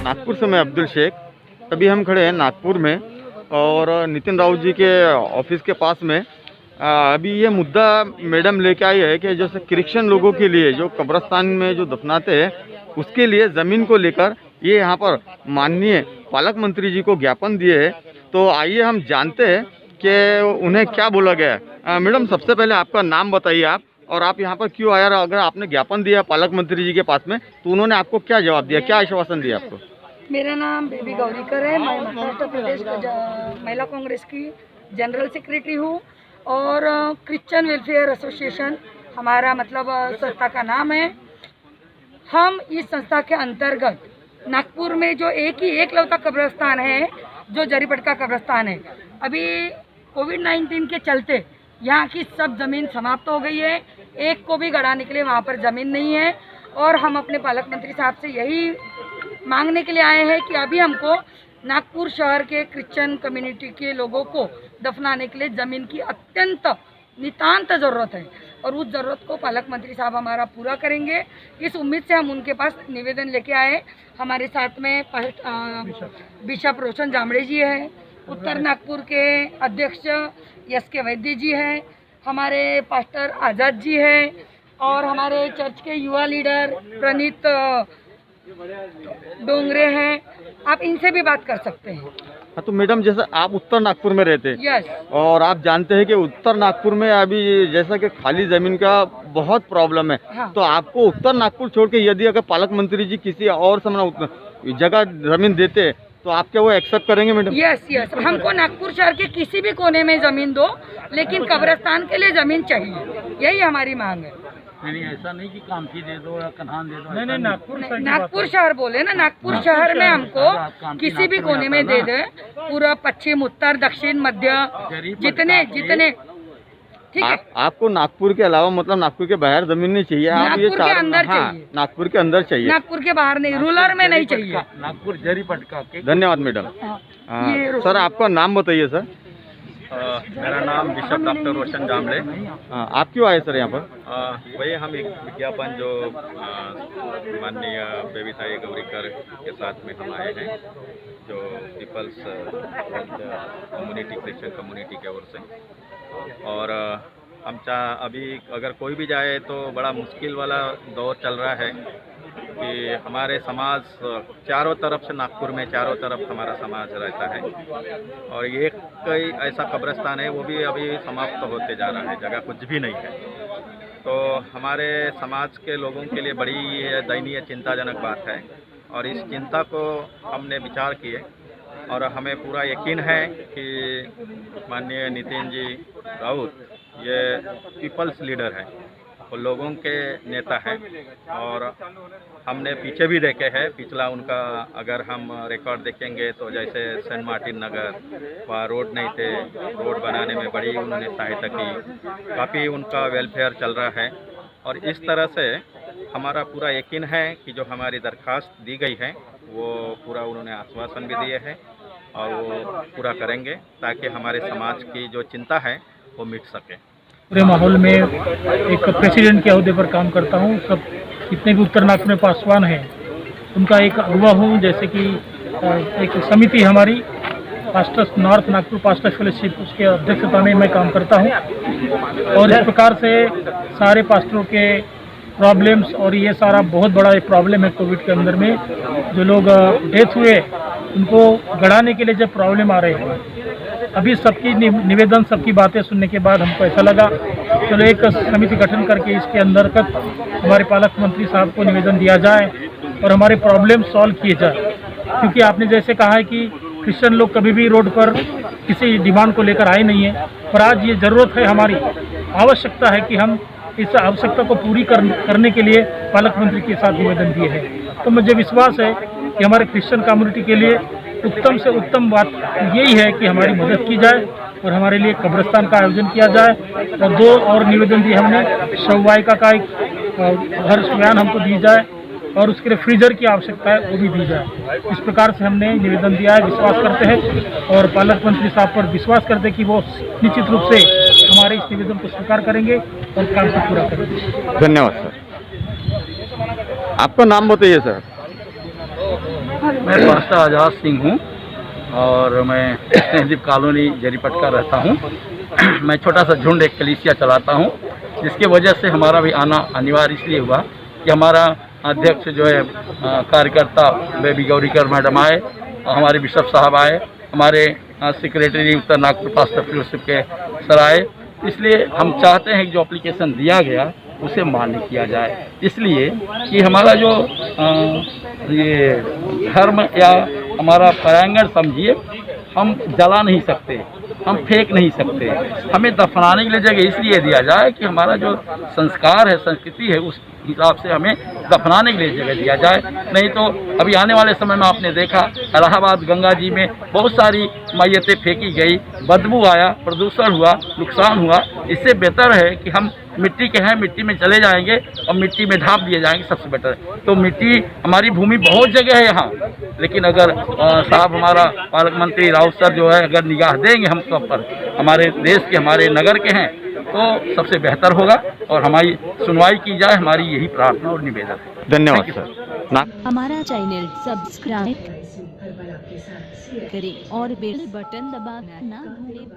नागपुर से मैं अब्दुल शेख। अभी हम खड़े हैं नागपुर में और नितिन राऊत जी के ऑफिस के पास में। अभी ये मुद्दा मैडम लेके आई है कि जैसे क्रिश्चियन लोगों के लिए जो कब्रिस्तान में जो दफनाते हैं उसके लिए ज़मीन को लेकर ये यहाँ पर माननीय पालक मंत्री जी को ज्ञापन दिए है। तो आइए हम जानते हैं कि उन्हें क्या बोला गया है। मैडम, सबसे पहले आपका नाम बताइए आप, और आप यहाँ पर क्यों आया? अगर आपने ज्ञापन दिया पालक मंत्री जी के पास में तो उन्होंने आपको क्या जवाब दिया, क्या आश्वासन दिया आपको? मेरा नाम बेबी गौरीकर है। मैं महाराष्ट्र प्रदेश महिला कांग्रेस की जनरल सेक्रेटरी हूँ और क्रिश्चियन वेलफेयर एसोसिएशन हमारा मतलब संस्था का नाम है। हम इस संस्था के अंतर्गत नागपुर में जो एक ही एकलौता कब्रिस्तान है जो जरीपटका कब्रिस्तान है, अभी कोविड-19 के चलते यहाँ की सब ज़मीन समाप्त हो गई है। एक को भी गड़ाने के लिए वहाँ पर ज़मीन नहीं है और हम अपने पालक मंत्री साहब से यही मांगने के लिए आए हैं कि अभी हमको नागपुर शहर के क्रिश्चियन कम्युनिटी के लोगों को दफनाने के लिए ज़मीन की अत्यंत नितांत ज़रूरत है और उस ज़रूरत को पालक मंत्री साहब हमारा पूरा करेंगे। इस उम्मीद से हम उनके पास निवेदन लेके आए। हमारे साथ में बिशप रोशन जामड़े जी हैं, उत्तर नागपुर के अध्यक्ष एस.के. वैद्य जी हैं, हमारे पास्टर आज़ाद जी हैं और हमारे चर्च के युवा लीडर प्रणीत डोंगरे हैं। आप इनसे भी बात कर सकते हैं। हाँ, तो मैडम जैसे आप उत्तर नागपुर में रहते हैं यस, और आप जानते हैं कि उत्तर नागपुर में अभी जैसा कि खाली ज़मीन का बहुत प्रॉब्लम है। हाँ। तो आपको उत्तर नागपुर छोड़ के यदि अगर पालक मंत्री जी किसी और जगह ज़मीन देते तो आप क्या वो एक्सेप्ट करेंगे मैडम? यस यस, हमको नागपुर शहर के किसी भी कोने में ज़मीन दो, लेकिन कब्रिस्तान के लिए ज़मीन चाहिए, यही हमारी मांग है। नहीं, ऐसा नहीं कि कामठी दे दो या कन्हान दे दो। नहीं, नागपुर शहर बोले ना, नागपुर शहर में हमको किसी भी कोने में दे दे, पूरा पश्चिम उत्तर दक्षिण मध्य जितने ठीक है। आपको नागपुर के अलावा मतलब नागपुर के बाहर ज़मीन नहीं चाहिए? आप ये नागपुर के अंदर चाहिए। नागपुर के अंदर चाहिए, नागपुर के बाहर नहीं, रूरल में नहीं चाहिए। नागपुर जरीपटका के। धन्यवाद मैडम। सर, आपका नाम बताइए सर। मेरा नाम बिशप डॉक्टर रोशन जामड़े। आप क्यों आए सर यहाँ पर? वही हम एक विज्ञापन जो माननीय बेबी ताई गौरीकर के साथ में हम आए हैं, जो पीपल्स कम्युनिटी क्रिश्चियन कम्युनिटी के ओर से। और हम अभी अगर कोई भी जाए तो बड़ा मुश्किल वाला दौर चल रहा है कि हमारे समाज चारों तरफ से, नागपुर में चारों तरफ हमारा समाज रहता है और ये कई ऐसा कब्रिस्तान है वो भी अभी समाप्त होते जा रहा है, जगह कुछ भी नहीं है। तो हमारे समाज के लोगों के लिए बड़ी दयनीय चिंताजनक बात है और इस चिंता को हमने विचार किए और हमें पूरा यकीन है कि माननीय नितिन जी राऊत ये पीपल्स लीडर हैं, वो लोगों के नेता हैं और हमने पीछे भी देखे हैं। पिछला उनका अगर हम रिकॉर्ड देखेंगे तो जैसे सेंट मार्टिन नगर वहाँ रोड नहीं थे, रोड बनाने में बड़ी उन्होंने सहायता की, काफ़ी उनका वेलफेयर चल रहा है। और इस तरह से हमारा पूरा यकीन है कि जो हमारी दरख्वास्त दी गई है वो पूरा उन्होंने आश्वासन भी दिए हैं और वो पूरा करेंगे ताकि हमारे समाज की जो चिंता है वो मिट सके। पूरे माहौल में एक प्रेसिडेंट के अहदे पर काम करता हूँ। सब जितने भी उत्तर नागपुर में पासवान हैं उनका एक अगुवा हूँ। जैसे कि एक समिति हमारी pastors north Nagpur pastors fellowship, उसके अध्यक्षता में मैं काम करता हूँ और इस प्रकार से सारे पास्टरों के प्रॉब्लम्स, और ये सारा बहुत बड़ा एक प्रॉब्लम है कोविड के अंदर में, जो लोग डेथ हुए उनको गड़ाने के लिए जब प्रॉब्लम आ रहे हैं। अभी सबकी निवेदन, सबकी बातें सुनने के बाद हमको ऐसा लगा चलो एक समिति गठन करके इसके अंतर्गत हमारे पालक मंत्री साहब को निवेदन दिया जाए और हमारे प्रॉब्लम सॉल्व किए जाए। क्योंकि आपने जैसे कहा है कि क्रिश्चियन लोग कभी भी रोड पर किसी डिमांड को लेकर आए नहीं है, पर आज ये ज़रूरत है, हमारी आवश्यकता है कि हम इस आवश्यकता को पूरी करने के लिए पालक मंत्री के साथ निवेदन दिए हैं। तो मुझे विश्वास है कि हमारे क्रिश्चियन कम्युनिटी के लिए उत्तम से उत्तम बात यही है कि हमारी मदद की जाए और हमारे लिए कब्रिस्तान का आयोजन किया जाए। और दो और निवेदन दिए हमने, शववाहिका का एक हर बयान हमको दी जाए और उसके लिए फ्रीजर की आवश्यकता है वो भी दी जाए। इस प्रकार से हमने निवेदन दिया है। विश्वास करते हैं और पालक मंत्री साहब पर विश्वास करते हैं कि वो निश्चित रूप से हमारे इस निवेदन को स्वीकार करेंगे और काम को पूरा करेंगे। धन्यवाद सर। आपका नाम बताइए सर। मैं पास्टर आज़ाद सिंह हूँ और मैं स्नेहदीप कॉलोनी जरीपटका रहता हूँ। मैं छोटा सा झुंड एक कलीसिया चलाता हूँ, जिसकी वजह से हमारा भी आना अनिवार्य इसलिए हुआ कि हमारा अध्यक्ष जो है कार्यकर्ता बेबी गौरीकर मैडम आए, हमारे बिशप साहब आए, हमारे सेक्रेटरी उत्तर नागपुर पास्टर फिलोसफ के सर आए। इसलिए हम चाहते हैं कि जो एप्लीकेशन दिया गया उसे मान्य किया जाए, इसलिए कि हमारा जो ये धर्म या हमारा प्रांगण समझिए, हम जला नहीं सकते, हम फेंक नहीं सकते, हमें दफनाने के लिए जगह इसलिए दिया जाए कि हमारा जो संस्कार है, संस्कृति है, उस हिसाब से हमें दफनाने के लिए जगह दिया जाए। नहीं तो अभी आने वाले समय में आपने देखा इलाहाबाद गंगा जी में बहुत सारी मैयतें फेंकी गई, बदबू आया, प्रदूषण हुआ, नुकसान हुआ। इससे बेहतर है कि हम मिट्टी के हैं, मिट्टी में चले जाएंगे और मिट्टी में ढांप दिए जाएंगे, सबसे बेटर है। तो मिट्टी, हमारी भूमि बहुत जगह है यहाँ, लेकिन अगर साहब हमारा पालक मंत्री राउत सर जो है अगर निगाह देंगे हम सब पर, हमारे देश के, हमारे नगर के हैं, तो सबसे बेहतर होगा और हमारी सुनवाई की जाए, हमारी यही प्रार्थना और निवेदन है। धन्यवाद सर। हमारा चैनल सब्सक्राइब करें और बेल बटन दबाना ना भूलें।